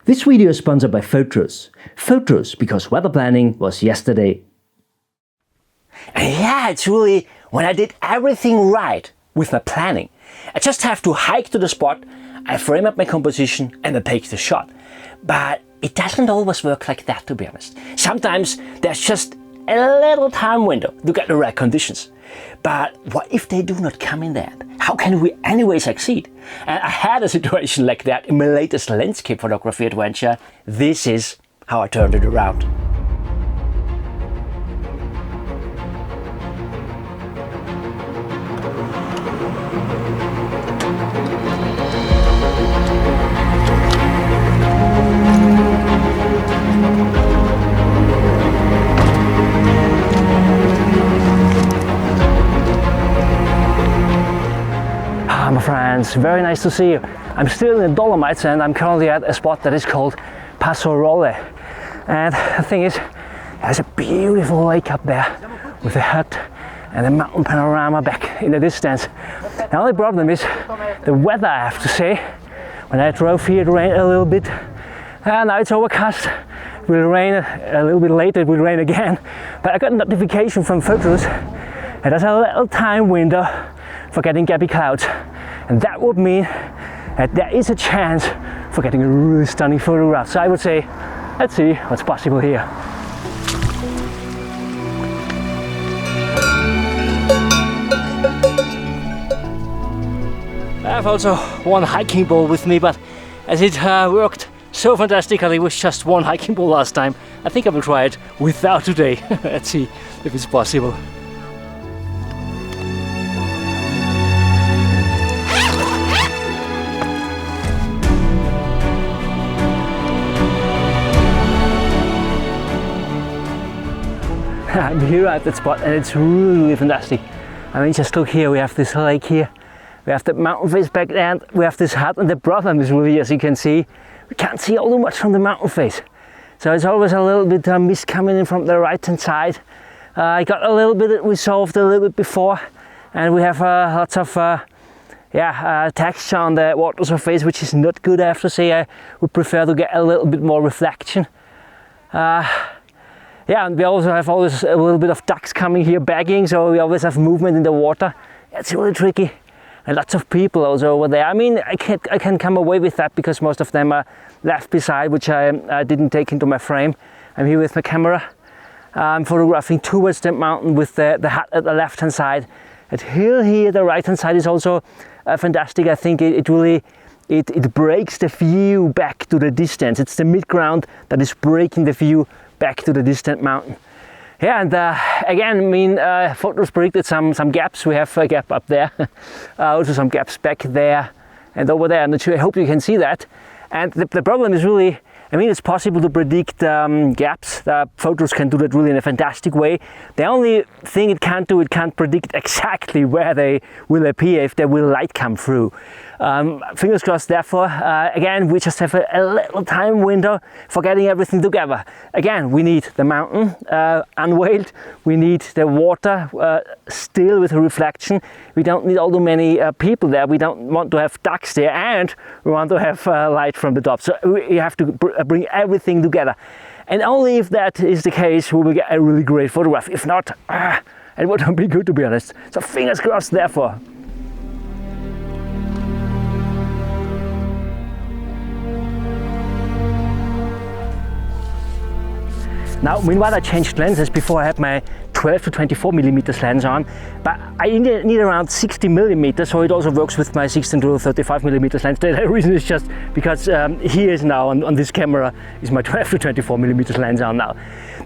This video is sponsored by Photrus. Photrus, because weather planning was yesterday. And yeah, it's really when I did everything right with my planning. I just have to hike to the spot, I frame up my composition and I take the shot. But it doesn't always work like that, to be honest. Sometimes there's just a little time window to get the right conditions. But what if they do not come in that? How can we anyway succeed? And I had a situation like that in my latest landscape photography adventure. This is how I turned it around. My friends, very nice to see you. I'm still in the Dolomites and I'm currently at a spot that is called Passerole. And the thing is, there's a beautiful lake up there with a hut and a mountain panorama back in the distance. The only problem is the weather, I have to say. When I drove here, it rained a little bit. And now it's overcast. It will rain a little bit later, it will rain again. But I got a notification from Photrus and there's a little time window for getting gappy clouds. And that would mean that there is a chance for getting a really stunning photograph. So I would say, let's see what's possible here. I have also one hiking pole with me, but as it worked so fantastically with just one hiking pole last time, I think I will try it without today. Let's see if it's possible. I'm here at that spot and it's really fantastic. I mean, just look here, we have this lake here, we have the mountain face back there, and we have this hut, and the problem is really, as you can see, we can't see all too much from the mountain face. So it's always a little bit mist coming in from the right hand side. I got a little bit resolved a little bit before, and we have lots of texture on the water surface, which is not good, I have to say. I would prefer to get a little bit more reflection. Yeah, and we also have always a little bit of ducks coming here begging, so we always have movement in the water. It's really tricky. And lots of people also over there. I mean, I can come away with that because most of them are left beside, which I didn't take into my frame. I'm here with my camera. I'm photographing towards the mountain with the hut at the left hand side. At hill here, the right hand side is also fantastic. I think it really breaks the view back to the distance. It's the mid-ground that is breaking the view back to the distant mountain. Yeah, and again, I mean, Photrus predicted some gaps. We have a gap up there, also some gaps back there and over there. I'm not sure, I hope you can see that. And the problem is really, I mean, it's possible to predict gaps. Photrus can do that really in a fantastic way. The only thing it can't do, it can't predict exactly where they will appear, if there will light come through. Fingers crossed, therefore, again, we just have a little time window for getting everything together. Again, we need the mountain unveiled, we need the water still with a reflection, we don't need all too many people there, we don't want to have ducks there, and we want to have light from the top. So we have to bring everything together. And only if that is the case, we will get a really great photograph. If not, it wouldn't be good, to be honest. So fingers crossed, therefore. Now, meanwhile, I changed lenses. Before I had my 12 to 24mm lens on, but I need around 60mm, so it also works with my 16 to 35mm lens. The reason is just because here is now on this camera is my 12 to 24mm lens on now.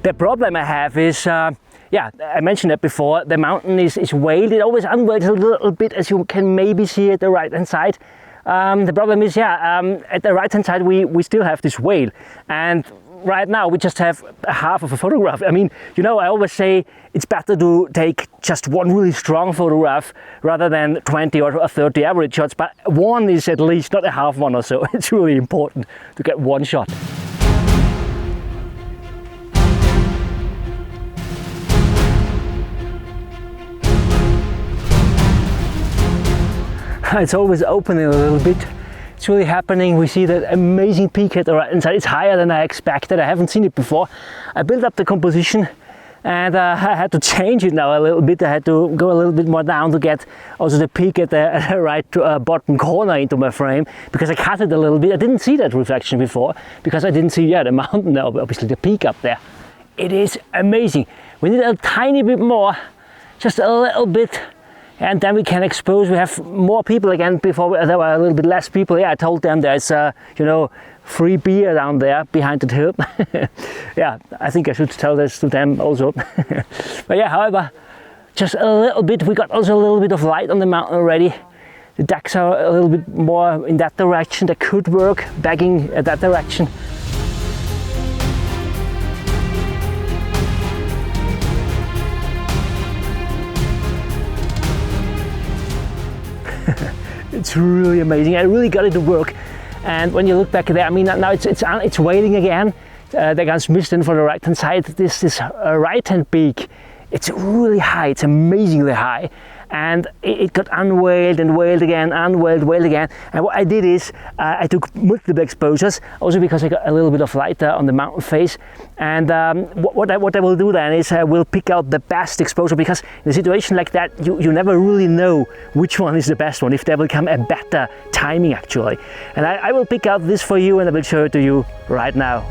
The problem I have is, yeah, I mentioned that before, the mountain is veiled. It always unveils a little bit, as you can maybe see at the right hand side. The problem is, at the right hand side we still have this veil, and right now we just have half of a photograph. I mean, you know, I always say it's better to take just one really strong photograph rather than 20 or 30 average shots, but one is at least, not a half one or so. It's really important to get one shot. It's always opening a little bit It's really happening. We see that amazing peak at the right hand side. It's higher than I expected. I haven't seen it before. I built up the composition and I had to change it now a little bit. I had to go a little bit more down to get also the peak at the right bottom corner into my frame, because I cut it a little bit. I didn't see that reflection before because I didn't see the mountain there, obviously the peak up there. It is amazing. We need a tiny bit more, just a little bit, and then we can expose. We have more people again. Before there were a little bit less people. Yeah, I told them there's free beer down there behind the hill. Yeah, I think I should tell this to them also. But yeah, however, just a little bit. We got also a little bit of light on the mountain already. The decks are a little bit more in that direction. That could work, bagging at that direction. It's really amazing. I really got it to work. And when you look back there, I mean, now it's wailing again. The guns missed in for the right hand side. This right hand peak, it's really high. It's amazingly high. And it got unveiled and wailed again, unveiled, wailed again. And what I did is I took multiple exposures, also because I got a little bit of light on the mountain face. And what I will do then is I will pick out the best exposure, because in a situation like that, you never really know which one is the best one, if there will come a better timing actually. And I will pick out this for you and I will show it to you right now.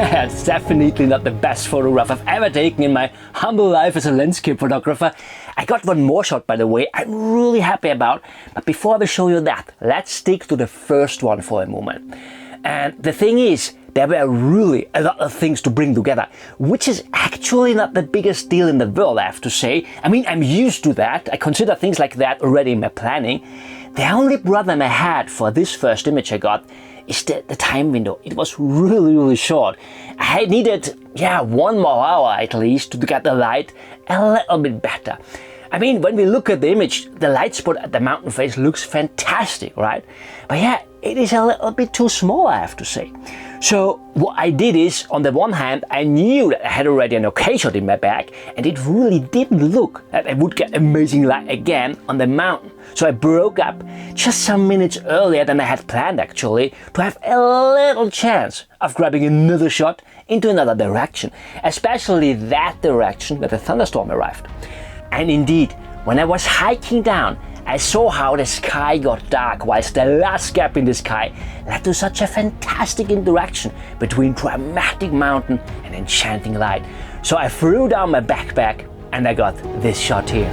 It's definitely not the best photograph I've ever taken in my humble life as a landscape photographer. I got one more shot, by the way, I'm really happy about. But before I will show you that, let's stick to the first one for a moment. And the thing is, there were really a lot of things to bring together, which is actually not the biggest deal in the world, I have to say. I mean, I'm used to that. I consider things like that already in my planning. The only problem I had for this first image I got is the time window. It was really short. I needed, 1 more hour at least to get the light a little bit better. I mean, when we look at the image, the light spot at the mountain face looks fantastic, right? But yeah, it is a little bit too small, I have to say. So what I did is, on the one hand, I knew that I had already an okay shot in my bag, and it really didn't look that I would get amazing light again on the mountain. So I broke up just some minutes earlier than I had planned actually, to have a little chance of grabbing another shot into another direction, especially that direction where the thunderstorm arrived. And indeed, when I was hiking down, I saw how the sky got dark, whilst the last gap in the sky led to such a fantastic interaction between dramatic mountain and enchanting light. So I threw down my backpack and I got this shot here.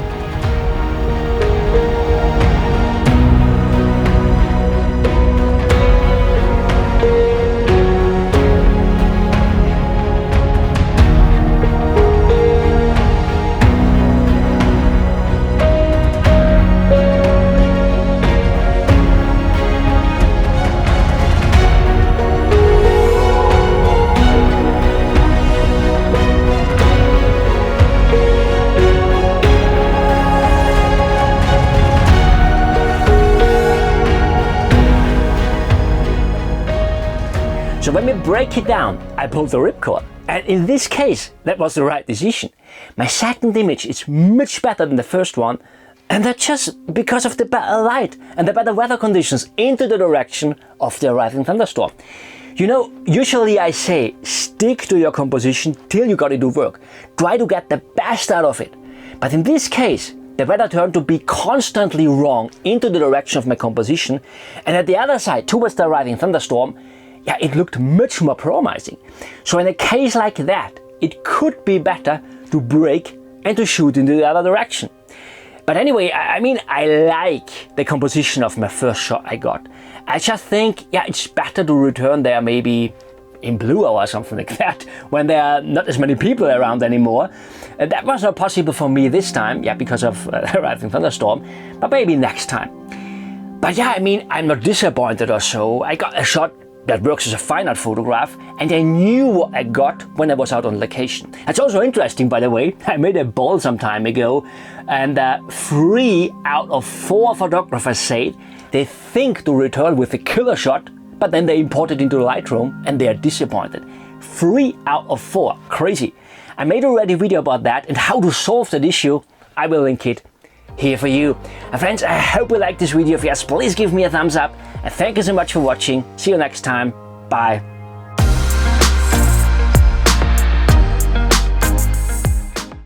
So when we break it down, I pulled the ripcord. And in this case, that was the right decision. My second image is much better than the first one, and that's just because of the better light and the better weather conditions into the direction of the arriving thunderstorm. You know, usually I say, stick to your composition till you got it to work. Try to get the best out of it. But in this case, the weather turned to be constantly wrong into the direction of my composition, and at the other side, towards the arriving thunderstorm, it looked much more promising. So in a case like that, it could be better to break and to shoot in the other direction. But anyway, I mean, I like the composition of my first shot I got. I just think, it's better to return there maybe in blue or something like that, when there are not as many people around anymore. That was not possible for me this time, yeah, because of arriving thunderstorm, but maybe next time. But yeah, I mean, I'm not disappointed or so. I got a shot that works as a fine art photograph, and I knew what I got when I was out on location. It's also interesting, by the way, I made a poll some time ago, and 3 out of 4 photographers said they think to return with a killer shot, but then they import it into Lightroom and they are disappointed. 3 out of 4, crazy. I made already a video about that and how to solve that issue. I will link it here for you. And friends, I hope you liked this video. If yes, please give me a thumbs up. And thank you so much for watching. See you next time. Bye.